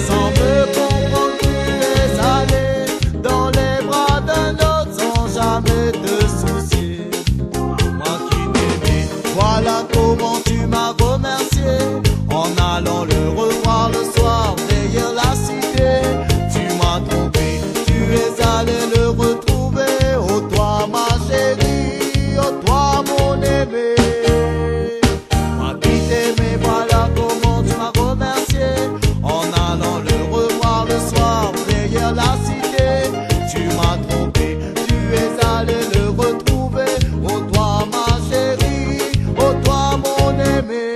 Sans me comprendre, tu es allé dans les bras d'un autre sans jamais te soucier. Moi qui t'aimais, voilà comment tu m'as remercié. En allant le revoir le soir derrière la cité. Tu m'as trompé, tu es allé le retrouver. Oh toi ma chérie, oh toi mon aimé. Moi qui t'aimais, voilà comment tu m'as remercié. En allant le revoir le soir derrière la cité. Tu m'as trompé, tu es allé le retrouver. Oh toi ma chérie, oh toi mon aimé.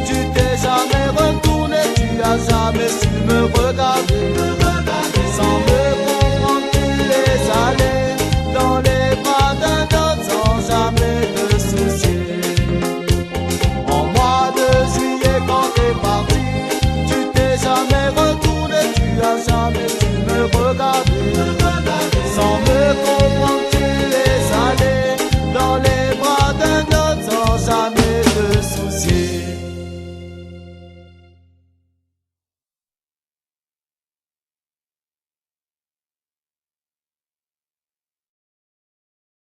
Tu t'es jamais retourné, tu as jamais su me regarder.